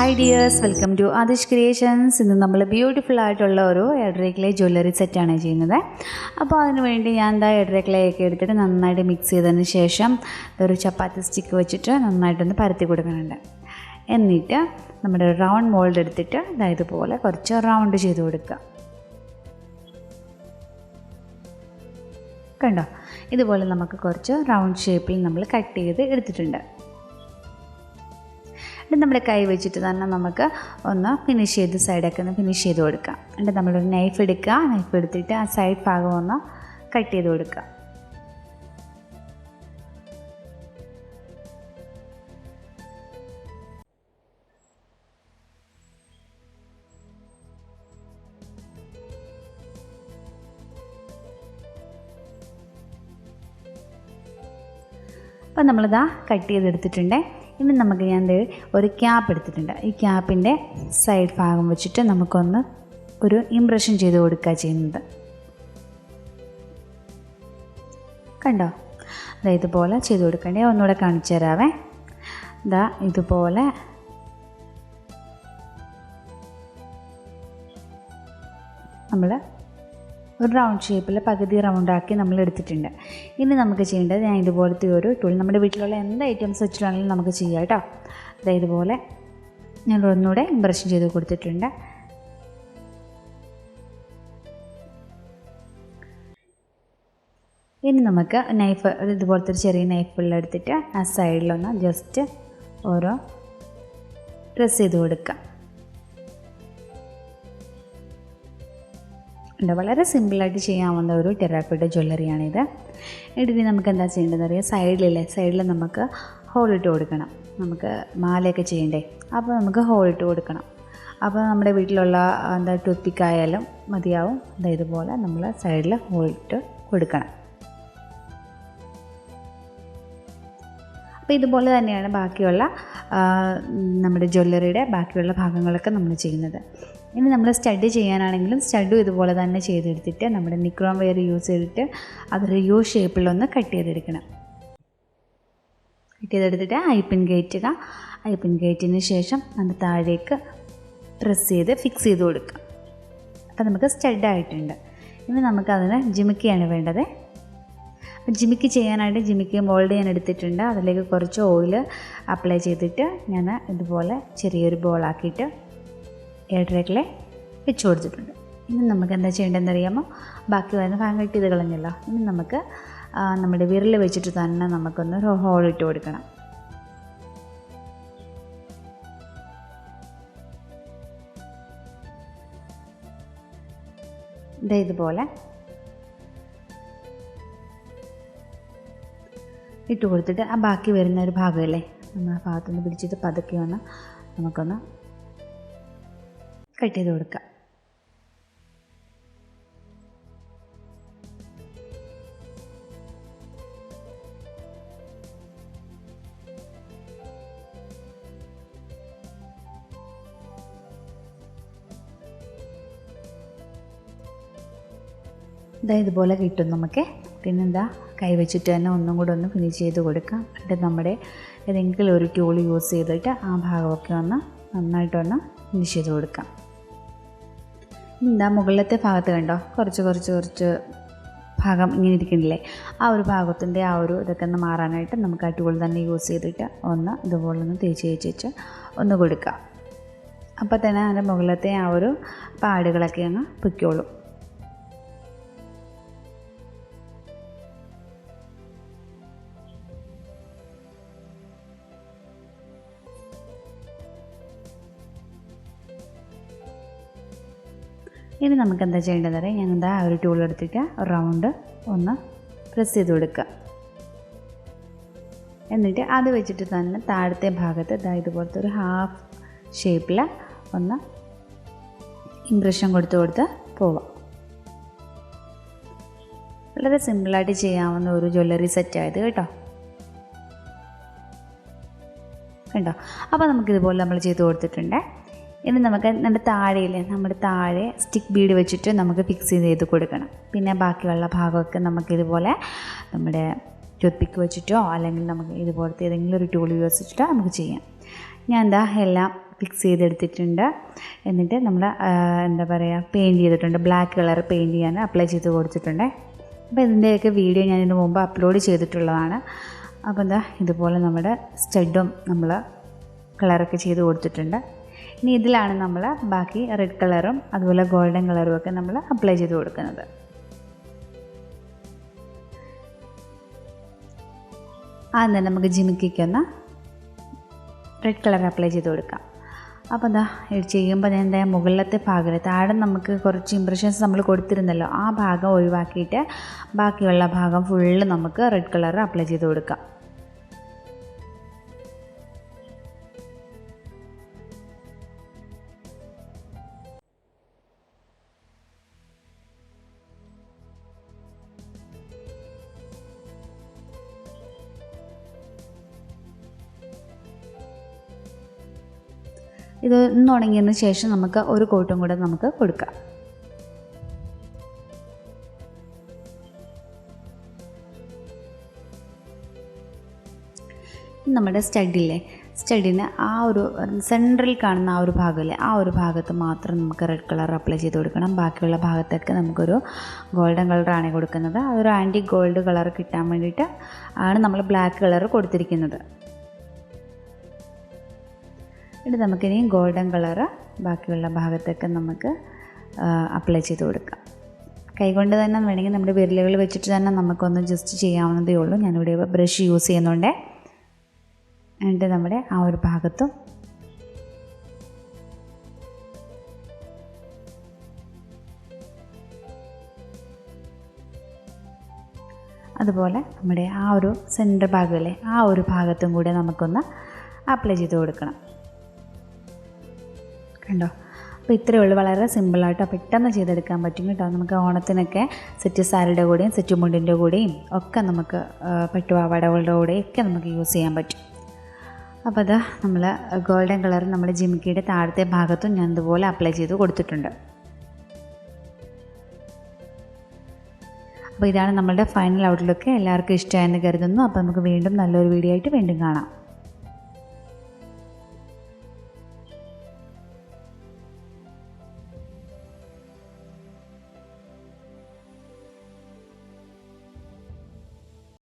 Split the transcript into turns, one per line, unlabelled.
Hi dears, welcome to Aadish Creations. ഇന്ന് നമ്മൾ beautiful ആയിട്ടുള്ള ഒരു എഡ്രേക്ലേ ജ്വല്ലറി സെറ്റാണ് ചെയ്യുന്നത്. അപ്പോൾ അതിന് വേണ്ടി ഞാൻ എഡ്രേക്ലേ ഒക്കെ എടുത്തിട്ട് നന്നായിട്ട് മിക്സ് ചെയ്തതിന് ശേഷം ഒരു ചപ്പാത്തി സ്റ്റിക്ക് വെച്ചിട്ട് നന്നായിട്ടൊന്ന് പരത്തി കൊടുക്കുന്നുണ്ട്. എന്നിട്ട് നമ്മുടെ റൗണ്ട് മോൾഡ് എടുത്തിട്ട് ഇതുപോലെ കുറച്ച് റൗണ്ട് ചെയ്ത് കൊടുക്കുക. കണ്ടോ, ഇതുപോലെ നമുക്ക് കുറച്ച് റൗണ്ട് ഷേപ്പിൽ നമ്മൾ കട്ട് ചെയ്ത് എടുത്തിട്ടുണ്ട്. എന്നിട്ട് നമ്മുടെ കൈ വെച്ചിട്ട് തന്നെ നമുക്ക് ഒന്ന് ഫിനിഷ് ചെയ്ത് സൈഡൊക്കെ ഒന്ന് ഫിനിഷ് ചെയ്ത് കൊടുക്കാം. എന്നിട്ട് നമ്മളൊരു നൈഫ് എടുക്കുക, നൈഫ് എടുത്തിട്ട് ആ സൈഡ് ഭാഗം ഒന്ന് കട്ട് ചെയ്ത് കൊടുക്കുക. അപ്പോൾ നമ്മളിതാ കട്ട് ചെയ്തെടുത്തിട്ടുണ്ട്. ഇനി നമുക്ക് ഞാൻ ഒരു ക്യാപ്പ് എടുത്തിട്ടുണ്ട്. ഈ ക്യാപ്പിൻ്റെ സൈഡ് ഭാഗം വെച്ചിട്ട് നമുക്കൊന്ന് ഒരു ഇംപ്രഷൻ ചെയ്ത് കൊടുക്കുക ചെയ്യുന്നത്. കണ്ടോ, ഇതുപോലെ ചെയ്ത് കൊടുക്കണ്ടേ. ഒന്നുകൂടെ കാണിച്ചു തരാവേ. ഇതുപോലെ നമ്മൾ ഒരു റൗണ്ട് ഷേപ്പിൽ പകുതി റൗണ്ടാക്കി നമ്മൾ എടുത്തിട്ടുണ്ട്. ഇനി നമുക്ക് ചെയ്യേണ്ടത്, ഞാൻ ഇതുപോലത്തെ ഒരു ടൂൾ നമ്മുടെ വീട്ടിലുള്ള എന്ത് ഐറ്റംസ് വെച്ചിട്ടാണെങ്കിലും നമുക്ക് ചെയ്യാം കേട്ടോ. ഇതുപോലെ ഞാൻ ഒന്നുകൂടെ ഇംപ്രഷൻ ചെയ്ത് കൊടുത്തിട്ടുണ്ട്. ഇനി നമുക്ക് നൈഫ്, ഇതുപോലത്തെ ഒരു ചെറിയ നൈഫ് എടുത്തിട്ട് ആ സൈഡിലൊന്ന് ജസ്റ്റ് ഓരോ പ്രസ് ചെയ്ത് കൊടുക്കുക. വളരെ സിമ്പിളായിട്ട് ചെയ്യാവുന്ന ഒരു ടെറാക്കോട്ട ജ്വല്ലറിയാണിത്. ഇനി നമുക്ക് എന്താ ചെയ്യേണ്ടതെന്ന് അറിയാം, സൈഡിൽ നമുക്ക് ഹോൾ ഇട്ട് കൊടുക്കണം. നമുക്ക് മാലയൊക്കെ ചെയ്യണ്ടേ, അപ്പോൾ നമുക്ക് ഹോൾ ഇട്ട് കൊടുക്കണം. അപ്പോൾ നമ്മുടെ വീട്ടിലുള്ള ടൂത്ത്പിക്കായാലും മതിയാവും. ഇതുപോലെ നമ്മൾ സൈഡിൽ ഹോൾ ഇട്ട് കൊടുക്കണം. അപ്പോൾ ഇതുപോലെ തന്നെയാണ് ബാക്കിയുള്ള നമ്മുടെ ജ്വല്ലറിയുടെ ബാക്കിയുള്ള ഭാഗങ്ങളൊക്കെ നമ്മൾ ചെയ്യുന്നത്. ഇനി നമ്മൾ സ്റ്റഡ് ചെയ്യാനാണെങ്കിലും സ്റ്റഡും ഇതുപോലെ തന്നെ ചെയ്തെടുത്തിട്ട് നമ്മുടെ നിക്രോം വെയർ യൂസ് ചെയ്തിട്ട് അതൊരു യു ഷേപ്പിലൊന്ന് കട്ട് ചെയ്തെടുക്കണം. കട്ട് ചെയ്തെടുത്തിട്ട് ഐപ്പിൻ കയറ്റുക. ഐപ്പിൻ കയറ്റിന് ശേഷം അതിൻ്റെ താഴേക്ക് പ്രസ് ചെയ്ത് ഫിക്സ് ചെയ്ത് കൊടുക്കുക. അപ്പോൾ നമുക്ക് സ്റ്റഡായിട്ടുണ്ട്. ഇനി നമുക്കതിന് ജിമിക്കിയാണ് വേണ്ടത്. ജിമിക്ക് ചെയ്യാനായിട്ട് ജിമിക്ക് മോൾഡ് ഞാൻ എടുത്തിട്ടുണ്ട്. അതിലേക്ക് കുറച്ച് ഓയിൽ അപ്ലൈ ചെയ്തിട്ട് ഞാൻ ഇതുപോലെ ചെറിയൊരു ബോളാക്കിയിട്ട് എയർട്രേക്കിലെ വെച്ച് കൊടുത്തിട്ടുണ്ട്. ഇനി നമുക്ക് എന്താ ചെയ്യേണ്ടതെന്ന് അറിയാമോ, ബാക്കി വരുന്ന ഭാഗം കട്ട് ചെയ്ത് കളഞ്ഞല്ലോ. ഇനി നമുക്ക് നമ്മുടെ വിരൽ വെച്ചിട്ട് തന്നെ നമുക്കൊന്ന് ഹോൾ ഇട്ട് കൊടുക്കണം. ഇതുപോലെ ഇട്ട് കൊടുത്തിട്ട് ആ ബാക്കി വരുന്ന ഒരു ഭാഗമല്ലേ, നമ്മൾ ആ ഭാഗത്തുനിന്ന് പിടിച്ചിട്ട് പതുക്കെ ഒന്ന് നമുക്കൊന്ന് കട്ട് ചെയ്ത് കൊടുക്കാം. ഇതുപോലെ കിട്ടും നമുക്ക്. പിന്നെന്താ, കൈ വെച്ചിട്ട് തന്നെ ഒന്നും കൂടെ ഒന്ന് ഫിനിഷ് ചെയ്ത് കൊടുക്കാം. എന്നിട്ട് നമ്മുടെ ഏതെങ്കിലും ഒരു ടൂൾ യൂസ് ചെയ്തിട്ട് ആ ഭാഗമൊക്കെ ഒന്ന് നന്നായിട്ടൊന്ന് ഫിനിഷ് ചെയ്ത് കൊടുക്കാം. മുകളിലത്തെ ഭാഗത്ത് കണ്ടോ, കുറച്ച് ഭാഗം ഇങ്ങനെ ഇരിക്കുന്നില്ലേ, ആ ഒരു ഭാഗത്തിൻ്റെ ആ ഒരു ഇതൊക്കെ ഒന്ന് മാറാനായിട്ട് നമുക്ക് ആ ടൂൾ തന്നെ യൂസ് ചെയ്തിട്ട് ഒന്ന് ഇതുപോലെ ഒന്ന് തേച്ച് ഒന്ന് കൊടുക്കുക. അപ്പോൾ തന്നെ അതിൻ്റെ മുകളിലത്തെ ആ ഒരു പാടുകളൊക്കെ അങ്ങ് പൊയ്ക്കോളും. ഇനി നമുക്ക് എന്താ ചെയ്യേണ്ടതെന്ന് അറിയാം, ഞാൻ ആ ഒരു ടൂൾ എടുത്തിട്ട് റൗണ്ട് ഒന്ന് പ്രസ് ചെയ്ത് കൊടുക്കുക. എന്നിട്ട് അത് വെച്ചിട്ട് തന്നെ താഴത്തെ ഭാഗത്ത് ഇതുപോലത്തെ ഒരു ഹാഫ് ഷേപ്പിൽ ഒന്ന് ഇംപ്രഷൻ കൊടുത്ത് പോവാം. വളരെ സിമ്പിളായിട്ട് ചെയ്യാവുന്ന ഒരു ജ്വല്ലറി സെറ്റായത് കേട്ടോ. കണ്ടോ, അപ്പോൾ നമുക്കിതുപോലെ നമ്മൾ ചെയ്ത് കൊടുത്തിട്ടുണ്ട്. ഇനി നമുക്ക് നമ്മുടെ താഴെ സ്റ്റിക്ക് ബീഡ് വെച്ചിട്ട് നമുക്ക് ഫിക്സ് ചെയ്ത് കൊടുക്കണം. പിന്നെ ബാക്കിയുള്ള ഭാഗമൊക്കെ നമുക്കിതുപോലെ നമ്മുടെ ടൂത്ത്പിക്ക് വെച്ചിട്ടോ അല്ലെങ്കിൽ നമുക്ക് ഇതുപോലത്തെ ഏതെങ്കിലും ഒരു ടൂൾ യൂസ് വെച്ചിട്ടോ നമുക്ക് ചെയ്യാം. ഞാൻ എല്ലാം ഫിക്സ് ചെയ്തെടുത്തിട്ടുണ്ട്. എന്നിട്ട് നമ്മൾ എന്താ പറയുക പെയിൻറ്റ് ചെയ്തിട്ടുണ്ട്. ബ്ലാക്ക് കളർ പെയിൻറ്റ് ചെയ്യാൻ അപ്ലൈ ചെയ്ത് കൊടുത്തിട്ടുണ്ട്. അപ്പോൾ ഇതിൻ്റെയൊക്കെ വീഡിയോ ഞാൻ ഇതിന് മുമ്പ് അപ്ലോഡ് ചെയ്തിട്ടുള്ളതാണ്. അപ്പോൾ എന്താ ഇതുപോലെ നമ്മുടെ സ്റ്റഡും നമ്മൾ കളറൊക്കെ ചെയ്ത് കൊടുത്തിട്ടുണ്ട്. ഇനി ഇതിലാണ് നമ്മൾ ബാക്കി റെഡ് കളറും അതുപോലെ ഗോൾഡൻ കളറും ഒക്കെ നമ്മൾ അപ്ലൈ ചെയ്ത് കൊടുക്കുന്നത്. ആദ്യം തന്നെ നമുക്ക് ജിമിക്കൊന്ന് റെഡ് കളർ അപ്ലൈ ചെയ്ത് കൊടുക്കാം. അപ്പോൾ എന്താ ഇത് ചെയ്യുമ്പോൾ ഞാൻ എന്താ മുകളിലത്തെ ഭാഗം താഴെ നമുക്ക് കുറച്ച് ഇംപ്രഷൻസ് നമ്മൾ കൊടുത്തിരുന്നല്ലോ, ആ ഭാഗം ഒഴിവാക്കിയിട്ട് ബാക്കിയുള്ള ഭാഗം ഫുള്ള് നമുക്ക് റെഡ് കളർ അപ്ലൈ ചെയ്ത് കൊടുക്കാം. ഇത് ഒന്ന് ഉണങ്ങിയതിന് ശേഷം നമുക്ക് ഒരു കോട്ടും കൂടെ നമുക്ക് കൊടുക്കാം. നമ്മുടെ സ്റ്റഡിന് ആ ഒരു സെൻട്രൽ കാണുന്ന ആ ഒരു ഭാഗമില്ലേ, ആ ഒരു ഭാഗത്ത് മാത്രം നമുക്ക് റെഡ് കളർ അപ്ലൈ ചെയ്ത് കൊടുക്കണം. ബാക്കിയുള്ള ഭാഗത്തൊക്കെ നമുക്കൊരു ഗോൾഡൻ കളറാണ് കൊടുക്കുന്നത്. അതൊരു ആൻറ്റി ഗോൾഡ് കളർ കിട്ടാൻ വേണ്ടിയിട്ട് ആണ് നമ്മൾ ബ്ലാക്ക് കളർ കൊടുത്തിരിക്കുന്നത്. ഇത് നമുക്കിനി ഗോൾഡൻ കളറ് ബാക്കിയുള്ള ഭാഗത്തൊക്കെ നമുക്ക് അപ്ലൈ ചെയ്ത് കൊടുക്കാം. കൈകൊണ്ട് തന്നെ വേണമെങ്കിൽ നമ്മുടെ വിരലുകൾ വെച്ചിട്ട് തന്നെ നമുക്കൊന്ന് ജസ്റ്റ് ചെയ്യാവുന്നതേ ഉള്ളൂ. ഞാനിവിടെ ബ്രഷ് യൂസ് ചെയ്യുന്നുണ്ട്. എന്നിട്ട് നമ്മുടെ ആ ഒരു ഭാഗത്തും അതുപോലെ നമ്മുടെ ആ ഒരു സെൻറ്റർ ഭാഗമല്ലേ, ആ ഒരു ഭാഗത്തും കൂടെ നമുക്കൊന്ന് അപ്ലൈ ചെയ്ത് കൊടുക്കണം. കണ്ടോ? അപ്പോൾ ഇത്രയേ ഉള്ളൂ. വളരെ സിമ്പിളായിട്ട് പെട്ടെന്ന് ചെയ്തെടുക്കാൻ പറ്റും കേട്ടോ. നമുക്ക് ഓണത്തിനൊക്കെ സെറ്റ് സാരിയുടെ കൂടെയും സെറ്റ് മുണ്ടിൻ്റെ കൂടെയും ഒക്കെ നമുക്ക് പട്ടുപാവാടകളുടെ കൂടെയും ഒക്കെ നമുക്ക് യൂസ് ചെയ്യാൻ പറ്റും. അപ്പോൾ അത് നമ്മൾ ഗോൾഡൻ കളർ നമ്മുടെ ജിമിക്കിയുടെ താഴത്തെ ഭാഗത്തും ഞാൻ ഇതുപോലെ അപ്ലൈ ചെയ്ത് കൊടുത്തിട്ടുണ്ട്. അപ്പോൾ ഇതാണ് നമ്മളുടെ ഫൈനൽ ഔട്ട്ലുക്ക്. എല്ലാവർക്കും ഇഷ്ടമായെന്ന് കരുതുന്നു. അപ്പോൾ നമുക്ക് വീണ്ടും നല്ലൊരു വീഡിയോ ആയിട്ട് വീണ്ടും കാണാം.